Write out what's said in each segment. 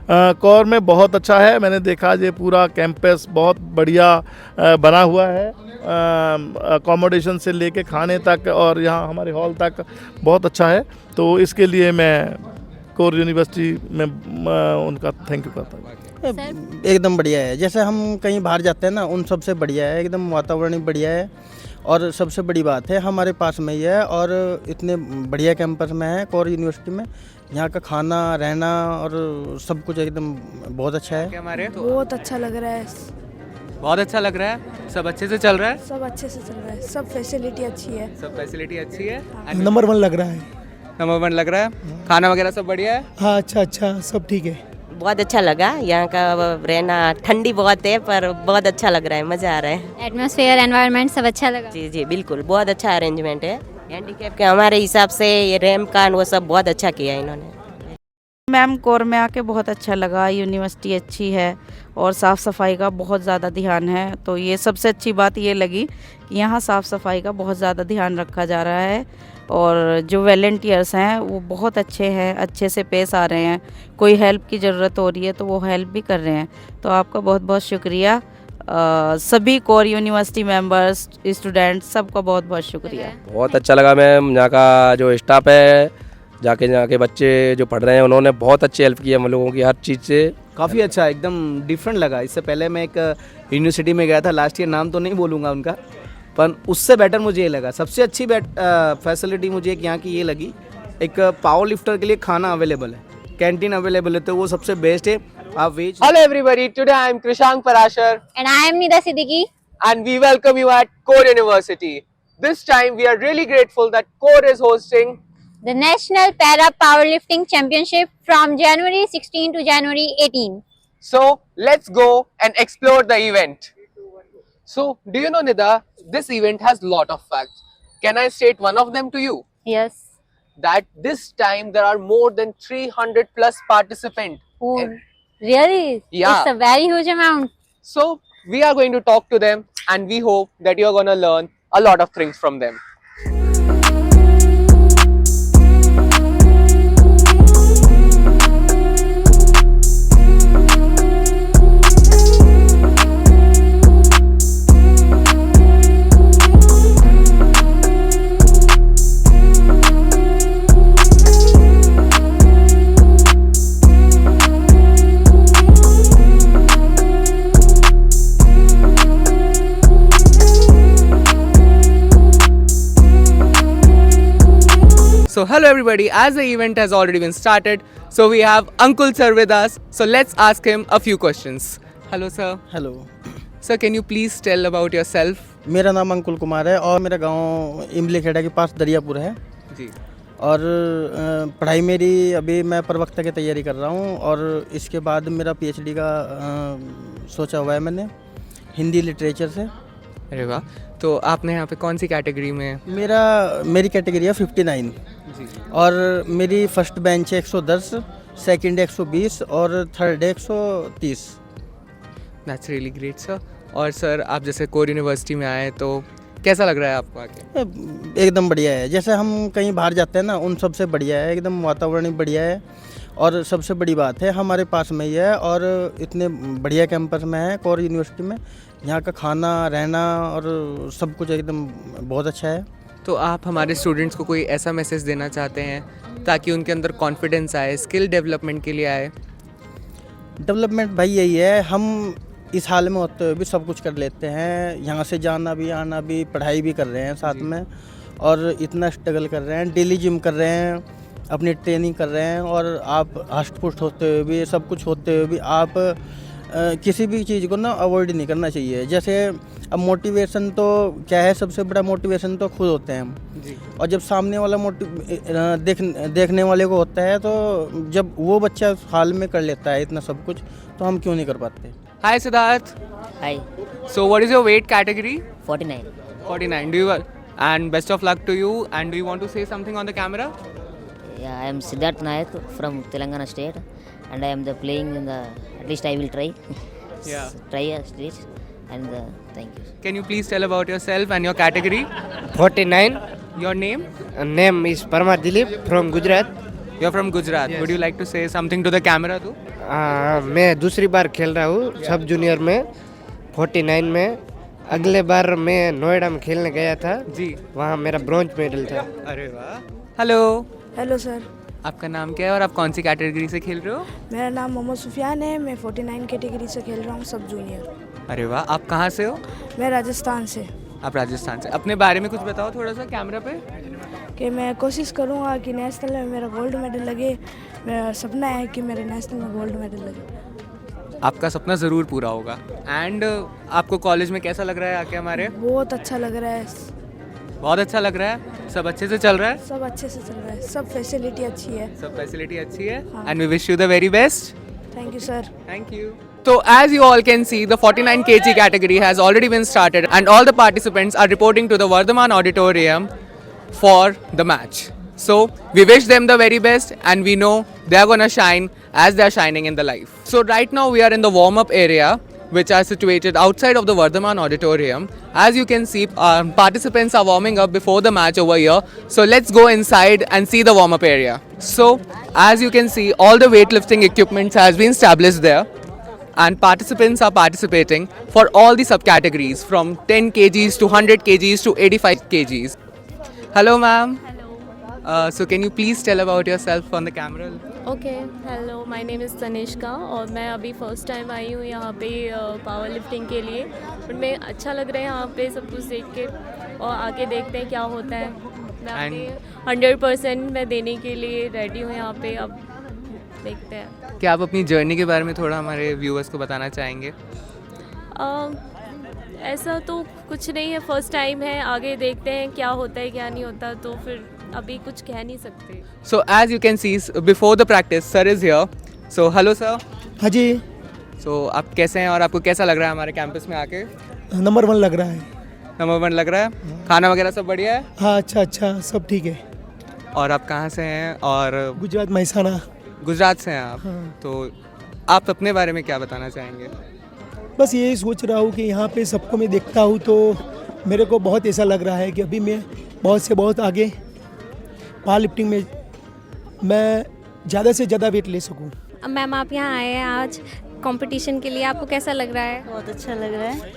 कौर में बहुत अच्छा है। मैंने देखा ये पूरा कैंपस बहुत बढ़िया बना हुआ है, अकोमोडेशन से लेके खाने तक और यहाँ हमारे हॉल तक बहुत अच्छा है। तो इसके लिए मैं कौर यूनिवर्सिटी में उनका थैंक यू करता हूँ। एकदम बढ़िया है। जैसे हम कहीं बाहर जाते हैं ना, उन सबसे बढ़िया है, एकदम वातावरण ही बढ़िया है। और सबसे बड़ी बात है हमारे पास में ही है और इतने बढ़िया कैंपस में है कौर यूनिवर्सिटी में। यहाँ का खाना रहना और सब कुछ एकदम बहुत अच्छा है। हमारे बहुत अच्छा लग रहा है। बहुत अच्छा लग रहा है। सब अच्छे से चल रहा है। सब अच्छे से चल रहा है। सब फैसिलिटी अच्छी है। सब फैसिलिटी अच्छी है। नंबर 1 लग रहा है। नंबर 1 लग रहा है। खाना वगैरह सब बढ़िया है। हाँ अच्छा सब ठीक है। बहुत अच्छा लगा। यहाँ का रहना, ठंडी बहुत है पर बहुत अच्छा लग रहा है, मज़ा आ रहा है। एटमॉस्फेयर, एनवायरनमेंट सब अच्छा लगा। जी जी बिल्कुल, बहुत अच्छा अरेंजमेंट है। हैंडीकैप के हमारे हिसाब से ये रैंप का वो सब बहुत अच्छा किया इन्होंने। मैम कौर में आके बहुत अच्छा लगा। यूनिवर्सिटी अच्छी है और साफ़ सफाई का बहुत ज़्यादा ध्यान है। तो ये सबसे अच्छी बात ये लगी कि यहाँ साफ़ सफाई का बहुत ज़्यादा ध्यान रखा जा रहा है और जो वॉलंटियर्स हैं वो बहुत अच्छे हैं, अच्छे से पेश आ रहे हैं। कोई हेल्प की ज़रूरत हो रही है तो वो हेल्प भी कर रहे हैं। तो आपका बहुत बहुत शुक्रिया। सभी कौर यूनिवर्सिटी मेंबर्स, स्टूडेंट्स, सबका बहुत बहुत शुक्रिया। बहुत अच्छा लगा मैम। यहाँ का जो स्टाफ है, यहाँ के बच्चे जो पढ़ रहे हैं, उन्होंने बहुत अच्छी हेल्प की है हम लोगों की हर चीज़ से। काफ़ी अच्छा, एकदम डिफरेंट लगा। इससे पहले मैं एक यूनिवर्सिटी में गया था लास्ट ईयर, नाम तो नहीं बोलूँगा उनका, पर उससे बेटर मुझे ये लगा। सबसे अच्छी फैसिलिटी मुझे एक यहाँ की ये लगी, एक पावर लिफ्टर के लिए खाना अवेलेबल है, कैंटीन अवेलेबल है, तो वो सबसे बेस्ट है। आप veg. Hello everybody, today I am Krishank Parashar And I am Nida Siddiqui. and we welcome you at Core University. This time we are really grateful that Core is hosting The National Para Powerlifting Championship from January 16 to January 18. So let's go and explore the event. So do you know Nida, this event has lot of facts. Can I state one of them to you? Yes. That this time there are more than 300 plus participants. Oh, really? Yeah. It's a very huge amount. So we are going to talk to them and we hope that you are going to learn a lot of things from them. So hello everybody, as the event has already been started, so we have Ankul sir with us. So let's ask him a few questions. Hello sir. Hello, Sir, can you please tell about yourself? मेरा नाम अंकुल कुमार है और मेरा गांव इमली खेड़ा के पास दरियापुर है। जी। और पढ़ाई मेरी अभी मैं प्रवक्ता की तैयारी कर रहा हूँ और इसके बाद मेरा पीएचडी का सोचा हुआ है मैंने, हिंदी लिटरेचर से। अरे वाह, तो आपने यहाँ पे कौन सी कैटेगरी में? मेरी कैटेगरी है 59 जी। और मेरी फर्स्ट बेंच है 110, सेकंड 120 और third 130। That's really great sir. और सर आप जैसे कोर यूनिवर्सिटी में आए तो कैसा लग रहा है आपको आके? एकदम बढ़िया है। जैसे हम कहीं बाहर जाते हैं ना, उन सबसे बढ़िया है, एकदम वातावरण ही बढ़िया है। और सबसे बड़ी बात है हमारे पास में ही है और इतने बढ़िया कैंपस में है कौर यूनिवर्सिटी में। यहाँ का खाना रहना और सब कुछ एकदम बहुत अच्छा है। तो आप हमारे स्टूडेंट्स को कोई ऐसा मैसेज देना चाहते हैं ताकि उनके अंदर कॉन्फिडेंस आए, स्किल डेवलपमेंट के लिए आए? डेवलपमेंट भाई यही है, हम इस हाल में होते हुए भी सब कुछ कर लेते हैं। यहाँ से जाना भी, आना भी, पढ़ाई भी कर रहे हैं साथ में और इतना स्ट्रगल कर रहे हैं, डेली जिम कर रहे हैं, अपनी ट्रेनिंग कर रहे हैं। और आप हष्ट पुष्ट होते हुए भी, सब कुछ होते हुए भी आप किसी भी चीज़ को ना अवॉइड नहीं करना चाहिए। जैसे अब मोटिवेशन तो क्या है, सबसे बड़ा मोटिवेशन तो खुद होते हैं हम जी। और जब सामने वाला देखने वाले को होता है, तो जब वो बच्चा हाल में कर लेता है इतना सब कुछ, तो हम क्यों नहीं कर पाते। Hi Siddharth. Hi, So what is your weight category? 49. 49. Do you and best of luck to you. And do you want to say something on the camera? Yeah, I am Siddharth Nayak from Telangana state and I am the playing in the, at least I will try. Yeah. Try at least and thank you. Can you please tell about yourself and your category? 49. Your name? Name is Parma Dilip from Gujarat. You're from Gujarat. Would you like to say something to the camera too? मैं दूसरी बार खेल रहा हूँ सब junior में 49 में। अगले बार मैं नोएडा में खेलने गया था जी, वहाँ मेरा ब्रॉन्ज मेडल था। अरे वाह। हेलो, हेलो सर, आपका नाम क्या है और आप कौन सी कैटेगरी से खेल रहे हो? मेरा नाम मोहम्मद सुफियान है। मैं 49 कैटेगरी से खेल रहा हूँ, सब जूनियर। अरे वाह, आप कहाँ से हो? मैं राजस्थान से। आप राजस्थान से। अपने बारे में कुछ बताओ थोड़ा सा कैमरा पे। कि मैं कोशिश करूँगा कि नेशनल में मेरा गोल्ड मेडल लगे। मेरा सपना है कि मेरे नेशनल में गोल्ड मेडल लगे। आपका सपना ज़रूर पूरा होगा। एंड आपको कॉलेज में कैसा लग रहा है आके हमारे? बहुत अच्छा लग रहा है। बहुत अच्छा लग रहा है। सब अच्छे से चल रहा है? सब अच्छे से चल रहा है, सब फैसिलिटी अच्छी है। सब फैसिलिटी अच्छी है। हाँ। And we wish you the very best. Thank you sir. Thank you. So as you all can see, the 49 kg category has already been started and all the participants are reporting to the Vardhaman Auditorium for the match. So we wish them the very best and we know they are gonna shine as they are shining in the life. So right now we are in the warm-up area which are situated outside of the Vardhaman Auditorium. As you can see, participants are warming up before the match over here. So let's go inside and see the warm-up area. So as you can see, all the weightlifting equipment has been established there. And participants are participating for all the subcategories from 10 kgs to 100 kgs to 85 kgs. Hello ma'am. Hello. So can you please tell about yourself on the camera? Okay, hello, my name is Tanishka और मैं अभी first time I हूँ यहाँ पे power lifting के लिए। But मैं अच्छा लग रहा है यहाँ पे सब कुछ देख के और आके देखते हैं क्या होता है। मैं अपने 100% मैं देने के लिए रेडी हूँ यहाँ पे। अब देखते हैं। क्या आप अपनी जर्नी के बारे में थोड़ा हमारे व्यूअर्स को बताना चाहेंगे? ऐसा तो कुछ नहीं है, फर्स्ट टाइम है, आगे देखते हैं क्या होता है क्या नहीं होता, तो फिर अभी कुछ कह नहीं सकते। So as you can see, before the practice, sir is here. So hello sir. हाँ जी, So आप कैसे हैं और आपको कैसा लग रहा है हमारे कैंपस में आके? नंबर 1 लग रहा है। नंबर 1 लग रहा है? खाना वगैरह सब बढ़िया है? हाँ, अच्छा सब ठीक है। और आप कहाँ से हैं? और गुजरात महसाना। गुजरात से हैं आप? हाँ। तो आप अपने बारे में क्या बताना चाहेंगे? बस यही सोच रहा हूँ कि यहाँ पे सबको मैं देखता हूँ तो मेरे को बहुत ऐसा लग रहा है कि अभी मैं बहुत से बहुत आगे पावर लिफ्टिंग में मैं ज़्यादा से ज़्यादा वेट ले सकूँ। मैम आप यहाँ आए हैं आज कंपटीशन के लिए, आपको कैसा लग रहा है? बहुत अच्छा लग रहा है।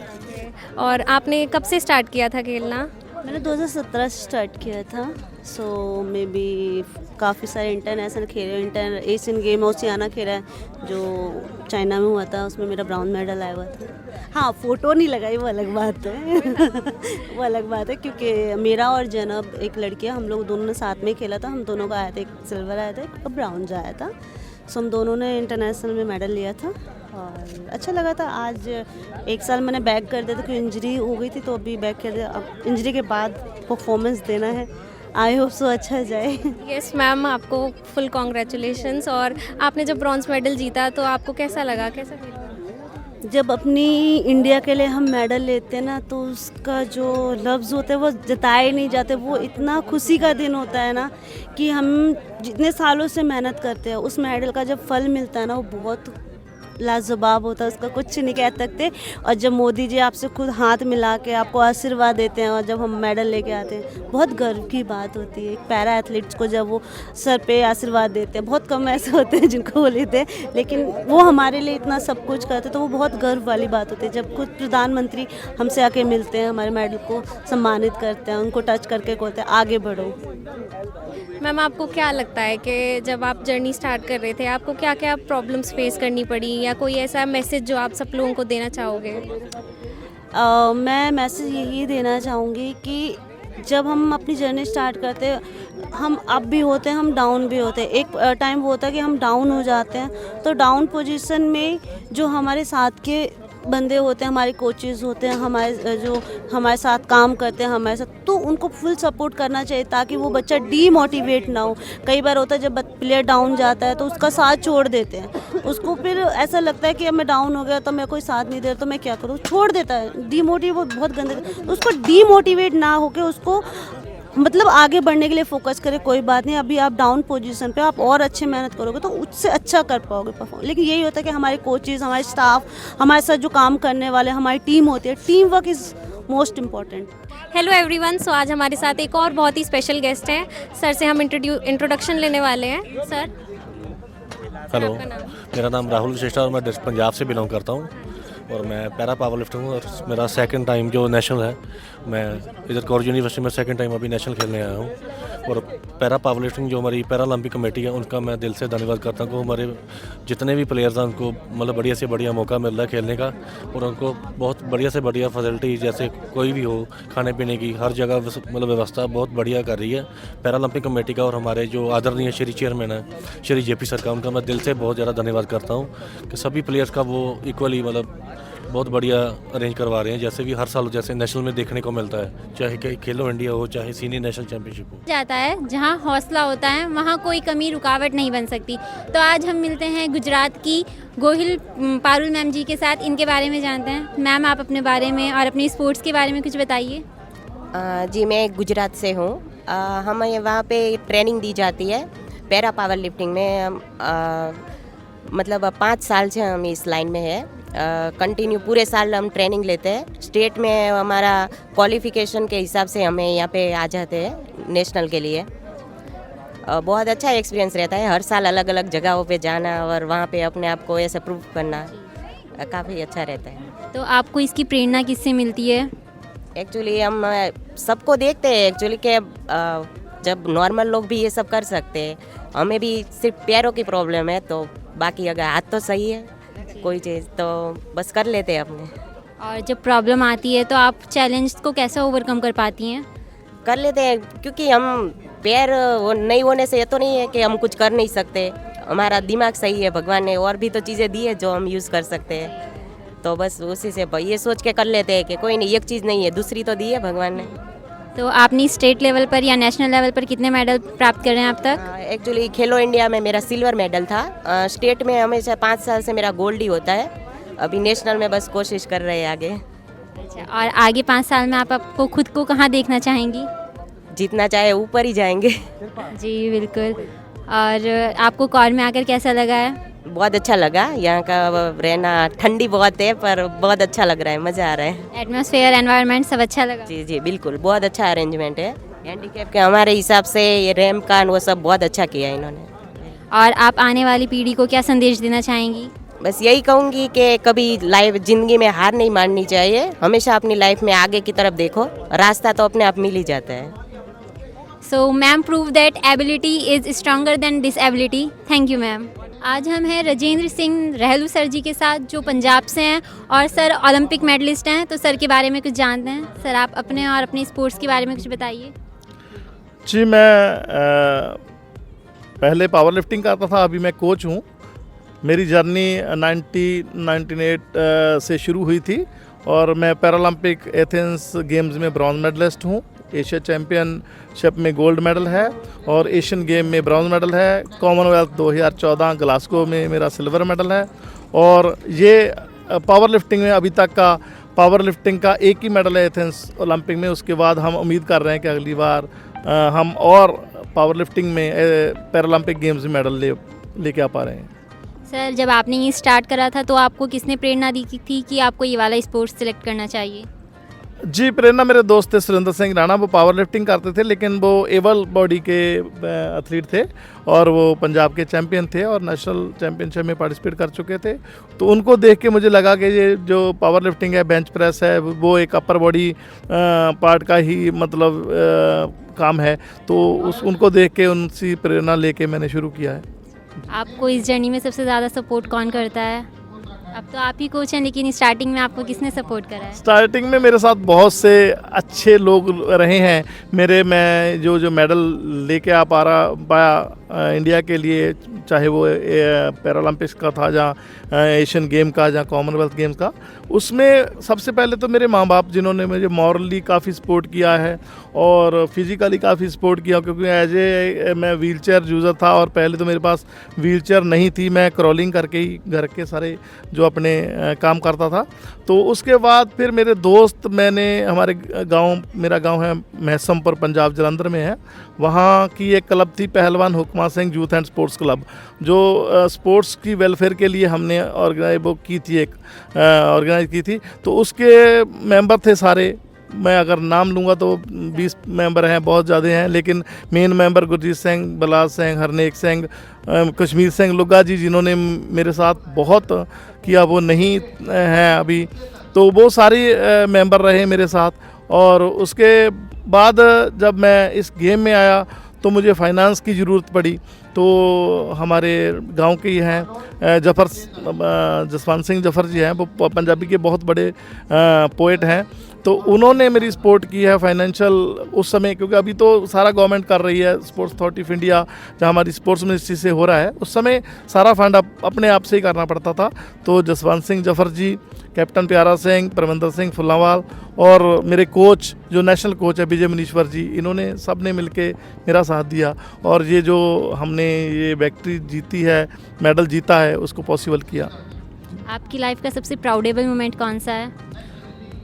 और आपने कब से स्टार्ट किया था खेलना? मैंने 2017 से स्टार्ट किया था। सो मे बी काफ़ी सारे इंटरनेशनल खेले, एशियन गेम ओशियाना खेला है जो चाइना में हुआ था, उसमें मेरा ब्राउन मेडल आया हुआ था। हाँ, फ़ोटो नहीं लगाई वो अलग बात है वो अलग बात है, क्योंकि मेरा और जैनब एक लड़की है, हम लोग दोनों ने साथ में खेला था। हम दोनों का आया था, एक सिल्वर आया था, एक ब्राउन आया था। सो हम दोनों ने इंटरनेशनल में मेडल लिया था और अच्छा लगा था। आज एक साल मैंने बैक कर दिया था क्योंकि इंजरी हो गई थी, तो अभी बैक कर दिया। अब इंजरी के बाद परफॉर्मेंस देना है, आई होप सो अच्छा जाए। यस मैम, आपको फुल कॉन्ग्रेचुलेशंस। और आपने जब ब्रॉन्ज मेडल जीता तो आपको कैसा लगा, कैसा फील हुआ? जब अपनी इंडिया के लिए हम मेडल लेते हैं ना, तो उसका जो लफ्ज़ होते हैं वो जताए नहीं जाते। वो इतना खुशी का दिन होता है ना कि हम जितने सालों से मेहनत करते हैं, उस मेडल का जब फल मिलता है ना, वो बहुत लाजवाब होता है, उसका कुछ नहीं कह सकते। और जब मोदी जी आपसे खुद हाथ मिला के आपको आशीर्वाद देते हैं और जब हम मेडल लेके आते हैं, बहुत गर्व की बात होती है। एक पैरा एथलीट्स को जब वो सर पे आशीर्वाद देते हैं, बहुत कम ऐसे होते हैं जिनको वो लेते हैं, लेकिन वो हमारे लिए इतना सब कुछ करते हैं, तो वो बहुत गर्व वाली बात होती है। जब खुद प्रधानमंत्री हमसे आके मिलते हैं, हमारे मेडल को सम्मानित करते हैं, उनको टच करके कहते हैं आगे बढ़ो। मैम आपको क्या लगता है कि जब आप जर्नी स्टार्ट कर रहे थे, आपको क्या क्या प्रॉब्लम्स फेस करनी पड़ी, या कोई ऐसा मैसेज जो आप सब लोगों को देना चाहोगे? मैं मैसेज यही देना चाहूँगी कि जब हम अपनी जर्नी स्टार्ट करते हैं, हम अप भी होते हैं, हम डाउन भी होते हैं। एक टाइम वो होता है कि हम डाउन हो जाते हैं, तो डाउन पोजीशन में जो हमारे साथ के बंदे होते हैं, हमारे कोचेज़ होते हैं, जो हमारे साथ काम करते हैं हमारे साथ, तो उनको फुल सपोर्ट करना चाहिए ताकि वो बच्चा डीमोटिवेट ना हो। कई बार होता है जब प्लेयर डाउन जाता है तो उसका साथ छोड़ देते हैं, उसको फिर ऐसा लगता है कि अब मैं डाउन हो गया तो मैं कोई साथ नहीं दे रहा तो मैं क्या करूँ, छोड़ देता है। डीमोटिवेट बहुत गंदे, उसको डीमोटिवेट ना होकर उसको मतलब आगे बढ़ने के लिए फोकस करें। कोई बात नहीं, अभी आप डाउन पोजीशन पे आप और अच्छे मेहनत करोगे तो उससे अच्छा कर पाओगे परफॉर्म। लेकिन यही होता है कि हमारे कोचेज़, हमारे स्टाफ, हमारे साथ जो काम करने वाले हमारी टीम होती है, team work is most important. Hello everyone, so आज हमारे साथ एक और बहुत ही स्पेशल गेस्ट हैं। सर से हम इंट्रोडक्शन लेने वाले हैं। सर, हेलो, आपका नाम? मेरा नाम राहुल विशेषा और मैं पंजाब से बिलोंग करता हूँ और मैं पैरा पावर लिफ्टर हूँ और मेरा सेकंड टाइम जो नेशनल है, मैं इधर कॉलेज यूनिवर्सिटी में सेकंड टाइम अभी नेशनल खेलने आया हूँ। और पैरा पावर लिफ्टिंग जो हमारी पैरालंपिक कमेटी है उनका मैं दिल से धन्यवाद करता हूँ कि हमारे जितने भी प्लेयर्स हैं उनको मतलब बढ़िया से बढ़िया मौका मिल रहा है खेलने का और उनको बहुत बढ़िया से बढ़िया फैसिलिटी जैसे कोई भी हो, खाने पीने की हर जगह मतलब व्यवस्था बहुत बढ़िया कर रही है पैरालंपिक कमेटी का। और हमारे जो आदरणीय श्री चेयरमैन है श्री JP सर का, उनका मैं दिल से बहुत ज़्यादा धन्यवाद करता हूँ कि सभी प्लेयर्स का वो इक्वली मतलब बहुत बढ़िया अरेंज करवा रहे हैं, जैसे भी हर साल जैसे नेशनल में देखने को मिलता है, चाहे खेलो इंडिया हो चाहे सीनियर नेशनल चैंपियनशिप हो। जाता है जहाँ हौसला होता है वहाँ कोई कमी रुकावट नहीं बन सकती। तो आज हम मिलते हैं गुजरात की गोहिल पारुल मैम जी के साथ, इनके बारे में जानते हैं। मैम, आप अपने बारे में और अपनी स्पोर्ट्स के बारे में कुछ बताइए। जी, मैं गुजरात से हूँ। हमें वहाँ पे ट्रेनिंग दी जाती है पैरा पावर लिफ्टिंग में। मतलब 5 साल से हम इस लाइन में है, कंटिन्यू पूरे साल हम ट्रेनिंग लेते हैं। स्टेट में हमारा क्वालिफिकेशन के हिसाब से हमें यहाँ पे आ जाते हैं नेशनल के लिए। बहुत अच्छा एक्सपीरियंस रहता है, हर साल अलग अलग जगहों पे जाना और वहाँ पे अपने आप को ऐसे प्रूव करना काफ़ी अच्छा रहता है। तो आपको इसकी प्रेरणा किससे मिलती है? एक्चुअली हम सबको देखते हैं एक्चुअली कि जब नॉर्मल लोग भी ये सब कर सकते हैं, हमें भी सिर्फ पैरों की प्रॉब्लम है, तो बाकी अगर हाथ तो सही है कोई चीज़ तो बस कर लेते हैं अपने। और जब प्रॉब्लम आती है तो आप चैलेंज को कैसे ओवरकम कर पाती हैं? कर लेते हैं, क्योंकि हम पैर नहीं होने से ये तो नहीं है कि हम कुछ कर नहीं सकते। हमारा दिमाग सही है, भगवान ने और भी तो चीज़ें दी है जो हम यूज़ कर सकते हैं, तो बस उसी से ये सोच के कर लेते हैं कि कोई नहीं, एक चीज़ नहीं है दूसरी तो दी है भगवान ने। तो आपने स्टेट लेवल पर या नेशनल लेवल पर कितने मेडल प्राप्त कर रहे हैं अब तक? एक्चुअली खेलो इंडिया में मेरा सिल्वर मेडल था। स्टेट में हमेशा 5 साल से मेरा गोल्ड ही होता है। अभी नेशनल में बस कोशिश कर रहे हैं आगे। अच्छा, और आगे 5 साल में आपको खुद को कहाँ देखना चाहेंगी? जितना चाहे ऊपर ही जाएंगे। जी बिल्कुल। और आपको कॉर में आकर कैसा लगा है? बहुत अच्छा लगा, यहाँ का रहना ठंडी बहुत है पर बहुत अच्छा लग रहा है, मज़ा आ रहा है। एटमॉस्फेयर, एनवायरनमेंट सब अच्छा लगा? जी जी बिल्कुल, बहुत अच्छा अरेंजमेंट है। हैंडीकैप के हमारे हिसाब से ये रैम्प का वो सब बहुत अच्छा किया है इन्होंने। और आप आने वाली पीढ़ी को क्या संदेश देना चाहेंगी? बस यही कहूँगी कि कभी लाइफ ज़िंदगी में हार नहीं माननी चाहिए, हमेशा अपनी लाइफ में आगे की तरफ देखो, रास्ता तो अपने आप मिल ही जाता है। So ma'am prove that ability is stronger than disability. Thank you ma'am. आज हम हैं राजेंद्र सिंह रहलू सर जी के साथ, जो पंजाब से हैं और सर ओलंपिक मेडलिस्ट हैं। तो सर के बारे में कुछ जानते हैं। सर, आप अपने और अपनी स्पोर्ट्स के बारे में कुछ बताइए। जी, मैं पहले पावर लिफ्टिंग करता था, अभी मैं कोच हूँ। मेरी जर्नी 1998 से शुरू हुई थी और मैं पैरालंपिक एथेंस गेम्स में ब्रॉन्ज मेडलिस्ट हूँ। एशिया चैम्पियनशिप में गोल्ड मेडल है और एशियन गेम में ब्रॉन्ज मेडल है। कॉमनवेल्थ 2014 ग्लासगो में मेरा सिल्वर मेडल है। और ये पावर लिफ्टिंग में अभी तक का पावर लिफ्टिंग का एक ही मेडल है एथेंस ओलंपिक में। उसके बाद हम उम्मीद कर रहे हैं कि अगली बार हम और पावर लिफ्टिंग में पैरालंपिक गेम्स में मेडल लेके आ पा रहे हैं। सर, जब आपने ये स्टार्ट करा था तो आपको किसने प्रेरणा दी थी कि आपको ये वाला स्पोर्ट्स सिलेक्ट करना चाहिए? जी, प्रेरणा मेरे दोस्त थे सुरेंद्र सिंह राणा। वो पावर लिफ्टिंग करते थे लेकिन वो एबल बॉडी के एथलीट थे और वो पंजाब के चैंपियन थे और नेशनल चैंपियनशिप में पार्टिसिपेट कर चुके थे। तो उनको देख के मुझे लगा कि ये जो पावर लिफ्टिंग है, बेंच प्रेस है, वो एक अपर बॉडी पार्ट का ही मतलब काम है। तो उनको देख के उनसी प्रेरणा लेके मैंने शुरू किया है। आपको इस जर्नी में सबसे ज़्यादा सपोर्ट कौन करता है? अब तो आप ही कोच हैं, लेकिन स्टार्टिंग में आपको किसने सपोर्ट करा है? स्टार्टिंग में मेरे साथ बहुत से अच्छे लोग रहे हैं मेरे। मैं जो मेडल लेके आ पाया इंडिया के लिए, चाहे वो पैरालंपिक्स का था, जहाँ एशियन गेम का, जहाँ कॉमनवेल्थ गेम्स का, उसमें सबसे पहले तो मेरे माँ बाप, जिन्होंने मुझे मॉरली काफ़ी सपोर्ट किया है और फिज़िकली काफ़ी सपोर्ट किया, क्योंकि मैं व्हीलचेयर यूज़र था और पहले तो मेरे पास व्हीलचेयर नहीं थी। मैं क्रॉलिंग करके ही घर के सारे जो अपने काम करता था। तो उसके बाद फिर मेरे दोस्त, हमारे गांव, मेरा गांव है महसमपुर, पंजाब जलंधर में है, वहाँ की एक क्लब थी पहलवान हुक्मा Singh youth and sports club, जो स्पोर्ट्स की वेलफेयर के लिए हमने ऑर्गेनाइज की थी। तो उसके मेंबर थे सारे मैं अगर नाम लूँगा तो 20 मेंबर हैं, बहुत ज़्यादा हैं, लेकिन मेन मेंबर गुरजीत सिंह, बलाज सिंह, हरनेक सिंह, कश्मीर सिंह लुग्गा जी, जिन्होंने मेरे साथ बहुत किया, वो नहीं हैं अभी, तो वो सारे मेंबर रहे मेरे साथ। और उसके बाद जब मैं इस गेम में आया तो मुझे फाइनेंस की ज़रूरत पड़ी, तो हमारे गांव के ही हैं जसवंत सिंह जफर जी हैं, वो पंजाबी के बहुत बड़े पोएट हैं, तो उन्होंने मेरी सपोर्ट की है फाइनेंशियल उस समय, क्योंकि अभी तो सारा गवर्नमेंट कर रही है, स्पोर्ट्स अथॉरिटी ऑफ इंडिया जहाँ हमारी स्पोर्ट्स मिनिस्ट्री से हो रहा है, उस समय सारा फंड अपने आप से ही करना पड़ता था। तो जसवंत सिंह जफर जी, कैप्टन प्यारा सिंह, परमिंदर सिंह फुल्लावाल और मेरे कोच जो नेशनल कोच है विजय मनीश्वर जी, इन्होंने सब ने मिलके मेरा साथ दिया, और ये जो हमने ये विक्ट्री जीती है, मेडल जीता है, उसको पॉसिबल किया। आपकी लाइफ का सबसे प्राउडेबल मोमेंट कौन सा है?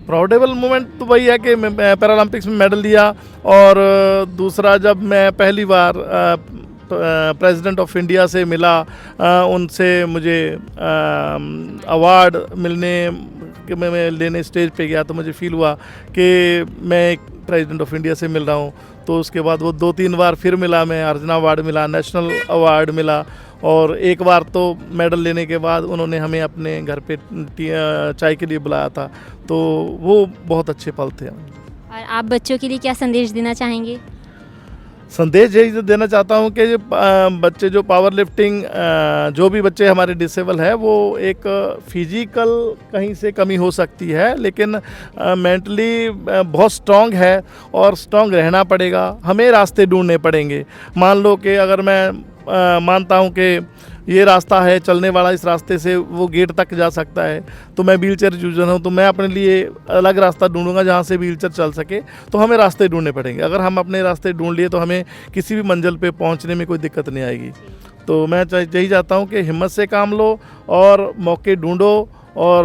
प्राउडेबल मोमेंट तो वही है कि मैं पैरालंपिक्स में मेडल लिया, और दूसरा जब मैं पहली बार प्रेसिडेंट ऑफ इंडिया से मिला, उनसे मुझे अवार्ड मिलने कि मैं लेने स्टेज पे गया, तो मुझे फील हुआ कि मैं एक प्रेसिडेंट ऑफ इंडिया से मिल रहा हूँ। तो उसके बाद वो 2-3 बार फिर मिला, मैं अर्जुना अवार्ड मिला, नेशनल अवार्ड मिला, और एक बार तो मेडल लेने के बाद उन्होंने हमें अपने घर पे चाय के लिए बुलाया था, तो वो बहुत अच्छे पल थे। और आप बच्चों के लिए क्या संदेश देना चाहेंगे? संदेश यही देना चाहता हूँ कि बच्चे जो पावर लिफ्टिंग, जो भी बच्चे हमारे डिसेबल है, वो एक फिजिकल कहीं से कमी हो सकती है, लेकिन मेंटली बहुत स्ट्रांग है, और स्ट्रांग रहना पड़ेगा, हमें रास्ते ढूंढने पड़ेंगे। मान लो कि अगर मैं मानता हूँ कि ये रास्ता है चलने वाला, इस रास्ते से वो गेट तक जा सकता है, तो मैं व्हील चेयर यूजर हूँ, तो मैं अपने लिए अलग रास्ता ढूंढूंगा जहाँ से व्हील चेयर चल सके, तो हमें रास्ते ढूंढने पड़ेंगे। अगर हम अपने रास्ते ढूंढ लिए तो हमें किसी भी मंजिल पे पहुँचने में कोई दिक्कत नहीं आएगी। तो मैं यही चाहता हूँ कि हिम्मत से काम लो और मौके ढूंढो, और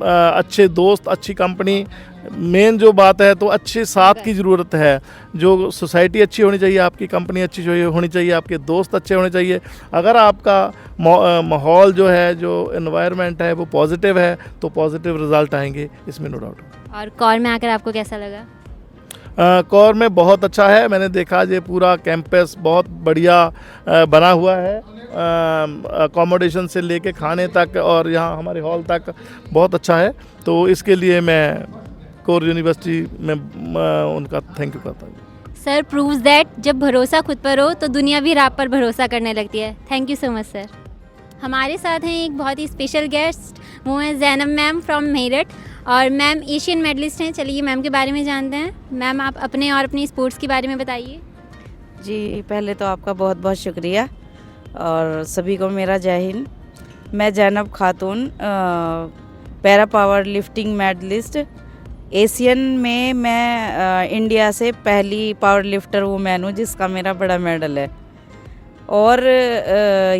अच्छे दोस्त, अच्छी कंपनी, मेन जो बात है तो अच्छे साथ की ज़रूरत है। जो सोसाइटी अच्छी होनी चाहिए, आपकी कंपनी अच्छी होनी चाहिए, आपके दोस्त अच्छे होने चाहिए। अगर आपका माहौल जो है, जो एनवायरनमेंट है, वो पॉजिटिव है, तो पॉजिटिव रिजल्ट आएंगे, इसमें नो डाउट। और कौर में आकर आपको कैसा लगा? कौर में बहुत अच्छा है, मैंने देखा ये पूरा कैंपस बहुत बढ़िया बना हुआ है, अकोमोडेशन से लेके खाने तक और यहाँ हमारे हॉल तक बहुत अच्छा है। तो इसके लिए मैं कौर यूनिवर्सिटी में उनका थैंक यू करता हूँ। सर प्रूव्स दैट जब भरोसा खुद पर हो तो दुनिया भी आप पर भरोसा करने लगती है। Thank you so much sir. हमारे साथ हैं एक बहुत ही स्पेशल गेस्ट, वो हैं जैनब मैम फ्रॉम मेरठ, और मैम एशियन मेडलिस्ट हैं। चलिए मैम के बारे में जानते हैं। मैम आप अपने और अपनी स्पोर्ट्स के बारे में बताइए। जी पहले तो आपका बहुत बहुत शुक्रिया, और सभी को मेरा जय हिंद। मैं Zainab Khatoon, para power lifting medalist. Asian में मैं इंडिया से पहली पावर लिफ्टर वूमेन हूँ जिसका मेरा बड़ा मेडल है, और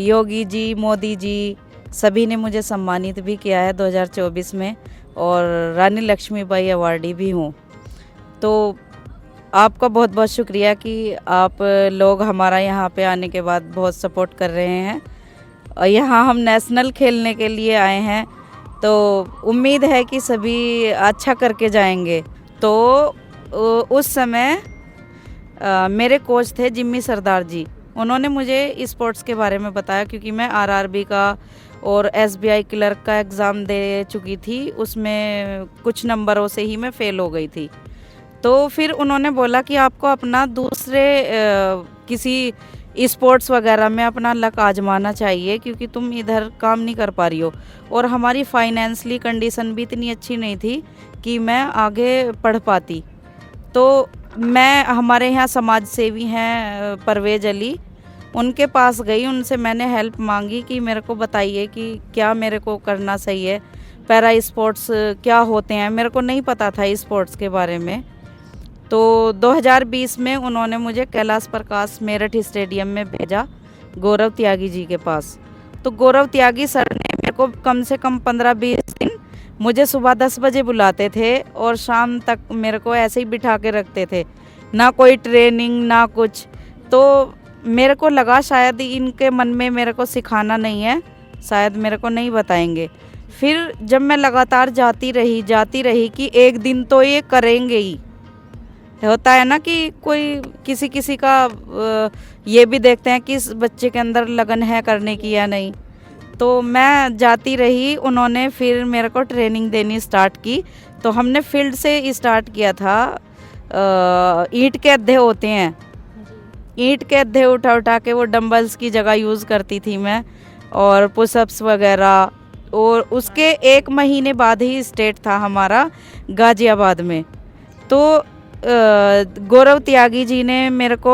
योगी जी, मोदी जी सभी ने मुझे सम्मानित भी किया है 2024 में, और रानी लक्ष्मीबाई अवार्डी भी हूँ। तो आपका बहुत बहुत शुक्रिया कि आप लोग हमारा यहाँ पे आने के बाद बहुत सपोर्ट कर रहे हैं, और यहाँ हम नेशनल खेलने के लिए आए हैं, तो उम्मीद है कि सभी अच्छा करके जाएंगे। तो उस समय मेरे कोच थे जिम्मी सरदार जी, उन्होंने मुझे स्पोर्ट्स के बारे में बताया, क्योंकि मैं आरआरबी का और एसबीआई क्लर्क का एग्ज़ाम दे चुकी थी, उसमें कुछ नंबरों से ही मैं फ़ेल हो गई थी। तो फिर उन्होंने बोला कि आपको अपना दूसरे किसी स्पोर्ट्स वगैरह में अपना लक आजमाना चाहिए, क्योंकि तुम इधर काम नहीं कर पा रही हो। और हमारी फाइनेंशियली कंडीशन भी इतनी अच्छी नहीं थी कि मैं आगे पढ़ पाती। तो मैं, हमारे यहाँ समाज सेवी हैं परवेज अली, उनके पास गई, उनसे मैंने हेल्प मांगी कि मेरे को बताइए कि क्या मेरे को करना सही है, पैरा स्पोर्ट्स क्या होते हैं, मेरे को नहीं पता था स्पोर्ट्स के बारे में। तो 2020 में उन्होंने मुझे कैलाश प्रकाश मेरठ स्टेडियम में भेजा गौरव त्यागी जी के पास। तो गौरव त्यागी सर ने मेरे को कम से कम 15-20 दिन मुझे सुबह 10 बजे बुलाते थे और शाम तक मेरे को ऐसे ही बिठा के रखते थे, ना कोई ट्रेनिंग ना कुछ। तो मेरे को लगा शायद इनके मन में मेरे को सिखाना नहीं है, शायद मेरे को नहीं बताएंगे। फिर जब मैं लगातार जाती रही कि एक दिन तो ये करेंगे ही। होता है ना कि कोई किसी का ये भी देखते हैं कि इस बच्चे के अंदर लगन है करने की या नहीं। तो मैं जाती रही, उन्होंने फिर मेरे को ट्रेनिंग देनी स्टार्ट की। तो हमने फील्ड से स्टार्ट किया था। ईंट के अद्धे होते हैं, ईंट के अद्धे उठा के वो डंबल्स की जगह यूज़ करती थी मैं, और पुशअप्स वगैरह। और उसके 1 महीने बाद ही स्टेट था हमारा गाज़ियाबाद में। तो गौरव त्यागी जी ने मेरे को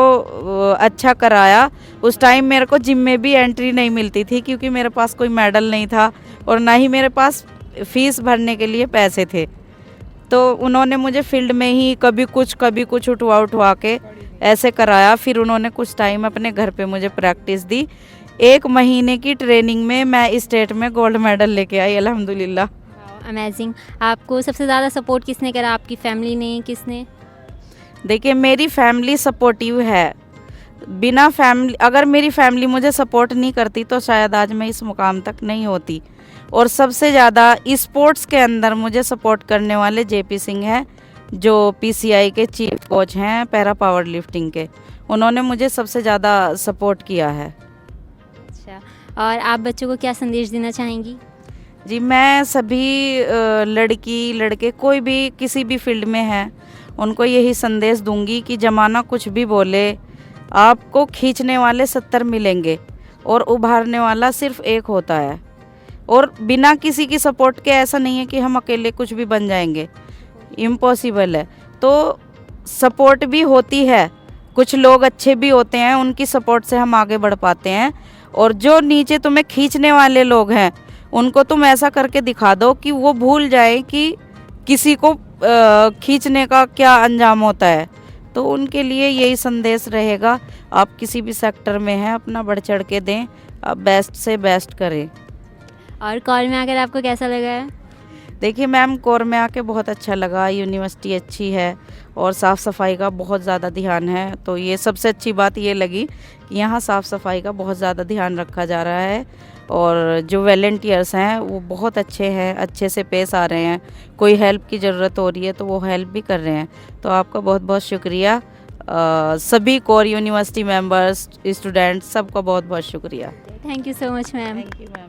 अच्छा कराया। उस टाइम मेरे को जिम में भी एंट्री नहीं मिलती थी क्योंकि मेरे पास कोई मेडल नहीं था और ना ही मेरे पास फीस भरने के लिए पैसे थे। तो उन्होंने मुझे फील्ड में ही कभी कुछ उठवा के ऐसे कराया। फिर उन्होंने कुछ टाइम अपने घर पे मुझे प्रैक्टिस दी। 1 महीने की ट्रेनिंग में मैं स्टेट में गोल्ड मेडल लेके आई, अल्हम्दुलिल्लाह। अमेजिंग। आपको सबसे ज़्यादा सपोर्ट किसने करा, आपकी फैमिली ने, किसने? देखिए, मेरी फैमिली सपोर्टिव है। बिना फैमिली, अगर मेरी फैमिली मुझे सपोर्ट नहीं करती तो शायद आज मैं इस मुकाम तक नहीं होती। और सबसे ज़्यादा स्पोर्ट्स के अंदर मुझे सपोर्ट करने वाले जेपी सिंह हैं, जो पीसीआई के चीफ कोच हैं पैरा पावर लिफ्टिंग के। उन्होंने मुझे सबसे ज़्यादा सपोर्ट किया है। अच्छा, और आप बच्चों को क्या संदेश देना चाहेंगी? जी, मैं सभी लड़की लड़के कोई भी किसी भी फील्ड में है, उनको यही संदेश दूंगी कि ज़माना कुछ भी बोले, आपको खींचने वाले 70 मिलेंगे और उभारने वाला सिर्फ एक होता है। और बिना किसी की सपोर्ट के ऐसा नहीं है कि हम अकेले कुछ भी बन जाएंगे, इम्पॉसिबल है। तो सपोर्ट भी होती है, कुछ लोग अच्छे भी होते हैं, उनकी सपोर्ट से हम आगे बढ़ पाते हैं। और जो नीचे तुम्हें खींचने वाले लोग हैं, उनको तुम ऐसा करके दिखा दो कि वो भूल जाए कि किसी को खींचने का क्या अंजाम होता है। तो उनके लिए यही संदेश रहेगा, आप किसी भी सेक्टर में हैं अपना बढ़ चढ़ के दें, आप बेस्ट से बेस्ट करें। और कॉल में आकर आपको कैसा लगा है? देखिए मैम, कोर में आके बहुत अच्छा लगा। यूनिवर्सिटी अच्छी है और साफ़ सफाई का बहुत ज़्यादा ध्यान है। तो ये सबसे अच्छी बात ये लगी कि यहाँ साफ़ सफाई का बहुत ज़्यादा ध्यान रखा जा रहा है। और जो वॉलंटियर्स हैं वो बहुत अच्छे हैं, अच्छे से पेश आ रहे हैं। कोई हेल्प की ज़रूरत हो रही है तो वो हेल्प भी कर रहे हैं। तो आपका बहुत बहुत शुक्रिया। सभी कोर यूनिवर्सिटी मेंबर्स, स्टूडेंट्स, सबका बहुत बहुत शुक्रिया। Thank you so much ma'am. Thank you ma'am.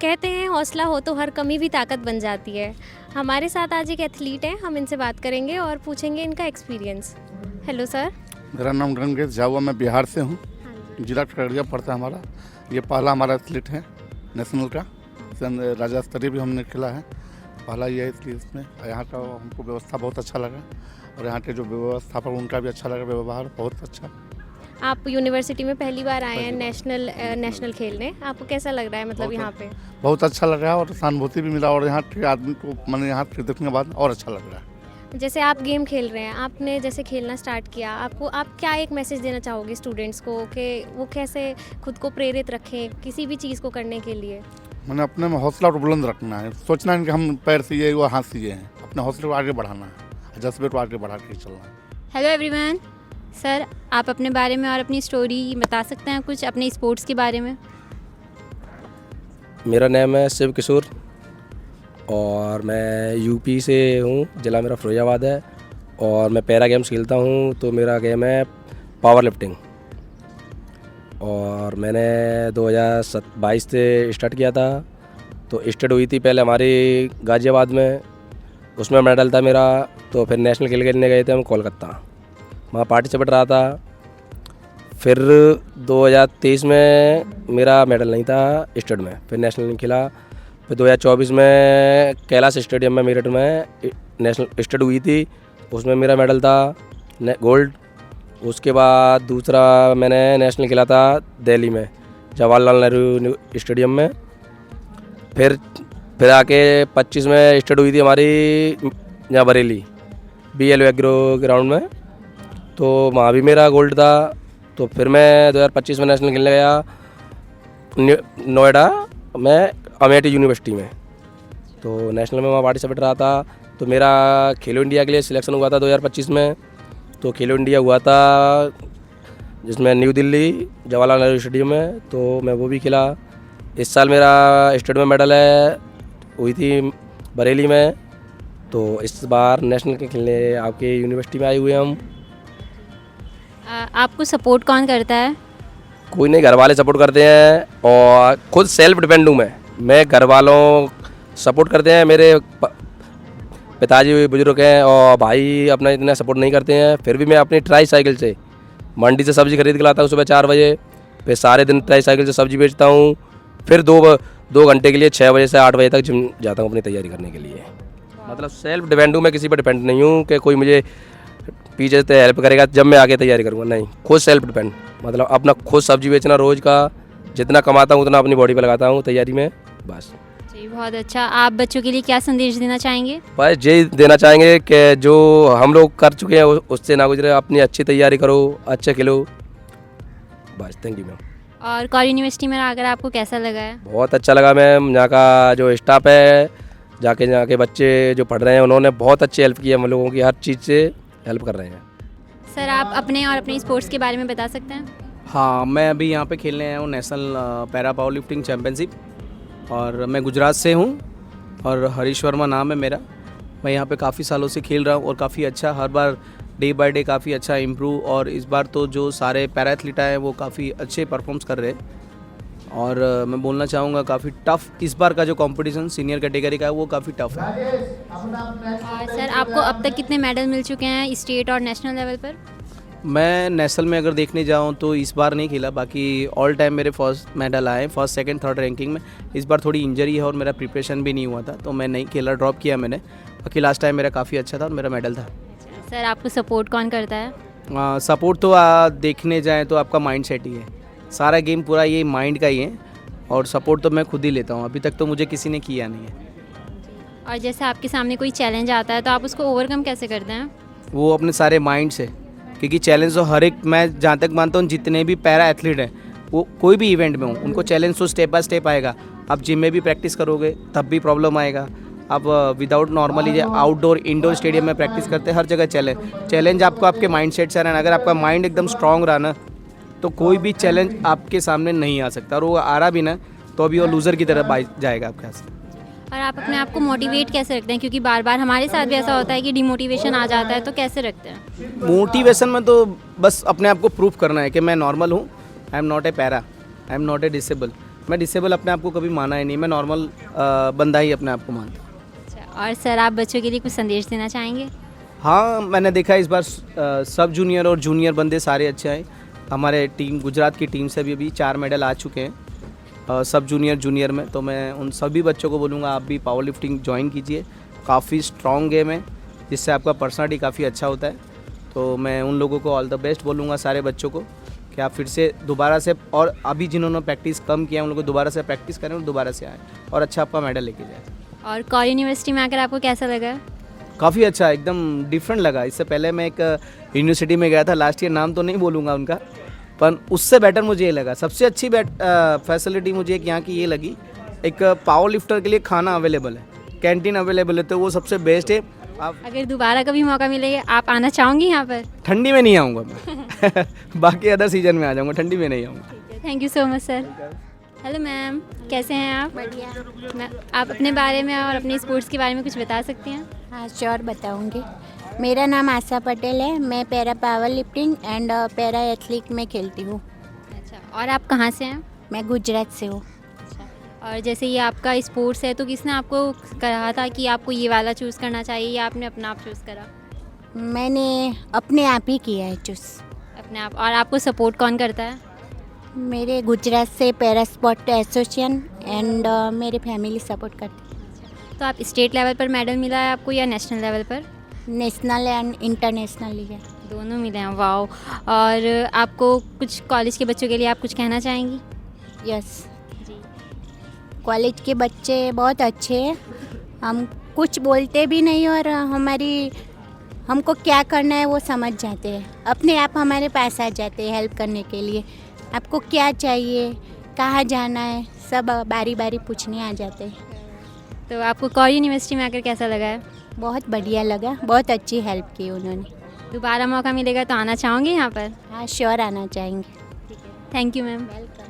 कहते हैं हौसला हो तो हर कमी भी ताकत बन जाती है। हमारे साथ आज एक एथलीट हैं, हम इनसे बात करेंगे और पूछेंगे इनका एक्सपीरियंस। Hello sir. मेरा नाम रणकेश झा हुआ, मैं बिहार से हूँ, जिला खगड़िया पड़ता है हमारा। ये पहला हमारा एथलीट है नेशनल का, राज्य स्तरीय भी हमने खेला है, पहला ये है। इसलिए इसमें यहाँ का हमको व्यवस्था बहुत अच्छा लगा और यहाँ के जो व्यवस्थापक उनका भी अच्छा लगा, व्यवहार बहुत अच्छा। आप यूनिवर्सिटी में पहली बार आए हैं नेशनल खेलने, आपको कैसा लग रहा है? मतलब यहाँ पे बहुत अच्छा लग रहा है और सहानुभूति भी मिला और यहाँ के आदमी को मैंने यहाँ देखने के बाद और अच्छा लग रहा है। जैसे आप गेम खेल रहे हैं, आपने जैसे खेलना स्टार्ट किया, आप क्या एक मैसेज देना चाहोगे स्टूडेंट्स को कि वो कैसे खुद को प्रेरित रखें किसी भी चीज़ को करने के लिए? मैंने अपने में हौसला और बुलंद रखना है, सोचना है कि हम पैर से ये वो हाथ से ये हैं, अपने हौसले को आगे बढ़ाना है, जज्बे को आगे बढ़ा के चलना है। Hello everyone. सर, आप अपने बारे में और अपनी स्टोरी बता सकते हैं कुछ अपने स्पोर्ट्स के बारे में? मेरा नाम है शिव किशोर और मैं यूपी से हूँ, ज़िला मेरा फिरोजाबाद है और मैं पैरा गेम्स खेलता हूँ। तो मेरा गेम है पावर लिफ्टिंग और मैंने 2022 से स्टार्ट किया था। तो स्टार्ट हुई थी पहले हमारी गाज़ियाबाद में, उसमें मेडल था मेरा। तो फिर नेशनल खेलने गए थे हम कोलकाता, वहाँ पार्टिसिपेट रहा था। फिर 2023 में मेरा मेडल नहीं था स्टेट में, फिर नेशनल नहीं खेला। फिर 2024 में कैलाश स्टेडियम में मेरठ में नेशनल स्टेट हुई थी, उसमें मेरा मेडल था गोल्ड। उसके बाद दूसरा मैंने नेशनल खेला था दिल्ली में जवाहरलाल नेहरू स्टेडियम में। फिर आके 25 में स्टेट हुई थी हमारी यहाँ बरेली BL एग्रो ग्राउंड में, तो वहाँ भी मेरा गोल्ड था। तो फिर मैं 2025 में नेशनल खेलने गया नोएडा में अमेठी यूनिवर्सिटी में, तो नेशनल में वहाँ पार्टिसिपेट रहा था। तो मेरा खेलो इंडिया के लिए सिलेक्शन हुआ था 2025 में। तो खेलो इंडिया हुआ था जिसमें न्यू दिल्ली जवाहरलाल नेहरू स्टेडियम में, तो मैं वो भी खेला। इस साल मेरा स्टेट में मेडल है हुई थी बरेली में, तो इस बार नेशनल के खेलने आपके यूनिवर्सिटी में आए हुए हम। आपको सपोर्ट कौन करता है? कोई नहीं, घर वाले सपोर्ट करते हैं और खुद सेल्फ डिपेंड हूँ मैं घर वालों सपोर्ट करते हैं। मेरे पिताजी बुजुर्ग हैं और भाई अपना इतना सपोर्ट नहीं करते हैं, फिर भी मैं अपनी ट्राई साइकिल से मंडी से सब्ज़ी खरीद के लाता हूँ सुबह 4 बजे, फिर सारे दिन ट्राई साइकिल से सब्ज़ी बेचता हूँ, फिर 2 घंटे के लिए 6 बजे से 8 बजे तक जिम जाता हूँ अपनी तैयारी करने के लिए। मतलब सेल्फ डिपेंड हूँ, मैं किसी पर डिपेंड नहीं हूँ कि कोई मुझे पीछे से हेल्प करेगा जब मैं आगे तैयारी करूँगा, नहीं, खुद सेल्फ डिपेंड। मतलब अपना खुद सब्ज़ी बेचना, रोज़ का जितना कमाता हूँ उतना अपनी बॉडी पर लगाता हूँ तैयारी में, बस। जी बहुत अच्छा। आप बच्चों के लिए क्या संदेश देना चाहेंगे? बस यही देना चाहेंगे कि जो हम लोग कर चुके हैं उससे ना गुजरे, अपनी अच्छी तैयारी करो, अच्छे खेलो, बस। Thank you ma'am. और कौर यूनिवर्सिटी में आकर आपको कैसा लगा है? बहुत अच्छा लगा मैम, यहाँ का जो स्टाफ है, यहाँ के बच्चे जो पढ़ रहे हैं उन्होंने बहुत अच्छी हेल्प की है, हम लोगों की हर चीज़ से हेल्प कर रहे हैं। सर आप अपने और अपने स्पोर्ट्स के बारे में बता सकते हैं? हाँ, मैं अभी यहाँ पे खेलने आया हूँ national para power lifting championship, और मैं गुजरात से हूँ और हरीश वर्मा नाम है मेरा। मैं यहाँ पे काफ़ी सालों से खेल रहा हूँ और काफ़ी अच्छा, हर बार डे बाय डे काफ़ी अच्छा इम्प्रूव, और इस बार तो जो सारे पैरा एथलीट हैं वो काफ़ी अच्छे परफॉर्म्स कर रहे हैं। और मैं बोलना चाहूँगा काफ़ी टफ़ इस बार का जो कंपटीशन सीनियर कैटेगरी का है वो काफ़ी टफ़ है। और सर आपको अब तक कितने मेडल मिल चुके हैं स्टेट और नेशनल लेवल पर? मैं नेशनल में अगर देखने जाऊँ तो इस बार नहीं खेला, बाकी ऑल टाइम मेरे फर्स्ट मेडल आए, फर्स्ट सेकंड थर्ड रैंकिंग में। इस बार थोड़ी इंजरी है और मेरा प्रिपरेशन भी नहीं हुआ था तो मैं नहीं खेला, ड्रॉप किया मैंने। बाकी लास्ट टाइम मेरा काफ़ी अच्छा था और मेरा मेडल था। सर आपको सपोर्ट कौन करता है? सपोर्ट तो देखने जाएँ तो आपका माइंड सेट ही है, सारा गेम पूरा ये माइंड का ही है, और सपोर्ट तो मैं खुद ही लेता हूँ। अभी तक तो मुझे किसी ने किया नहीं है। और जैसे आपके सामने कोई चैलेंज आता है तो आप उसको ओवरकम कैसे करते हैं? वो अपने सारे माइंड से, क्योंकि चैलेंज तो हर एक, मैं जहाँ तक मानता हूँ जितने भी पैरा एथलीट हैं वो कोई भी इवेंट में हो, उनको चैलेंज तो स्टेप बाय स्टेप आएगा। आप जिम में भी प्रैक्टिस करोगे तब भी प्रॉब्लम आएगा, आप without normally outdoor indoor stadium में प्रैक्टिस करते हैं, हर जगह चैलेंज आपको आपके माइंड सेट से रहना। अगर आपका माइंड एकदम स्ट्रांग रहा ना तो कोई भी चैलेंज आपके सामने नहीं आ सकता, और वो आ रहा भी ना तो अभी वो लूज़र की तरह जाएगा आपके हाथ से। और आप अपने आप को मोटिवेट कैसे रखते हैं, क्योंकि बार बार हमारे साथ भी ऐसा होता है कि डिमोटिवेशन आ जाता है, तो कैसे रखते हैं? मोटिवेशन में तो बस अपने आप को प्रूफ करना है कि मैं नॉर्मल हूँ, I am not a para, I am not a disable. मैं डिसेबल अपने आप को कभी माना ही नहीं, मैं नॉर्मल बंदा ही अपने आप को मानता हूँ। अच्छा, और सर आप बच्चों के लिए कुछ संदेश देना चाहेंगे? हाँ, मैंने देखा इस बार सब जूनियर और जूनियर बंदे सारे अच्छे हैं। हमारे टीम गुजरात की टीम से भी अभी 4 मेडल आ चुके हैं सब जूनियर जूनियर में। तो मैं उन सभी बच्चों को बोलूँगा आप भी पावर लिफ्टिंग ज्वाइन कीजिए, काफ़ी स्ट्रॉन्ग गेम है जिससे आपका पर्सनालिटी काफ़ी अच्छा होता है। तो मैं उन लोगों को ऑल द बेस्ट बोलूँगा, सारे बच्चों को, कि आप फिर से दोबारा से, और अभी जिन्होंने प्रैक्टिस कम किया उन लोगों को दोबारा से प्रैक्टिस करें और दोबारा से आए और अच्छा आपका मेडल लेके जाए। और कौर यूनिवर्सिटी में आकर आपको कैसा लगा? काफ़ी अच्छा, एकदम डिफरेंट लगा। इससे पहले मैं एक यूनिवर्सिटी में गया था लास्ट ईयर, नाम तो नहीं बोलूँगा उनका, पर उससे बेटर मुझे ये लगा। सबसे अच्छी फैसिलिटी मुझे एक यहाँ की ये लगी, एक पावर लिफ्टर के लिए खाना अवेलेबल है, कैंटीन अवेलेबल है, तो वो सबसे बेस्ट है। आप अगर दोबारा कभी मौका मिलेगा आप आना चाहोंगे यहाँ पर? ठंडी में नहीं आऊँगा मैं बाकी अदर सीजन में आ जाऊँगा, ठंडी में नहीं आऊँगा। Thank you so much sir. Hello ma'am, कैसे हैं आप? बढ़िया। आप अपने बारे में और अपने स्पोर्ट्स के बारे में कुछ बता सकती हैं? हाँ श्योर बताऊँगी। मेरा नाम आशा पटेल है, मैं para power lifting and para athlete में खेलती हूँ। अच्छा, और आप कहाँ से हैं? मैं गुजरात से हूँ। और जैसे ये आपका स्पोर्ट्स है तो किसने आपको कहा था कि आपको ये वाला चूज़ करना चाहिए, या आपने अपना आप चूज़ करा? मैंने अपने आप ही किया है चूज़। अपने आप। और आपको सपोर्ट कौन करता है? मेरे गुजरात से पैरा स्पोर्ट एसोसिएशन एंड मेरे फैमिली सपोर्ट करती है। तो आप स्टेट लेवल पर मेडल मिला है आपको या नेशनल लेवल पर? नेशनल एंड इंटरनेशनल है, दोनों मिले हैं। वाओ। और आपको कुछ कॉलेज के बच्चों के लिए आप कुछ कहना चाहेंगी? यस जी, कॉलेज के बच्चे बहुत अच्छे हैं, हम कुछ बोलते भी नहीं और हमको क्या करना है वो समझ जाते हैं, अपने आप हमारे पास आ जाते हैं हेल्प करने के लिए। आपको क्या चाहिए, कहाँ जाना है, सब बारी बारी पूछने आ जाते हैं। तो आपको कौर यूनिवर्सिटी में आकर कैसा लगा है? बहुत बढ़िया लगा, बहुत अच्छी हेल्प की उन्होंने। दोबारा मौका मिलेगा तो आना चाहोगे यहाँ पर? हाँ श्योर आना चाहेंगे। Thank you ma'am. वेलकम।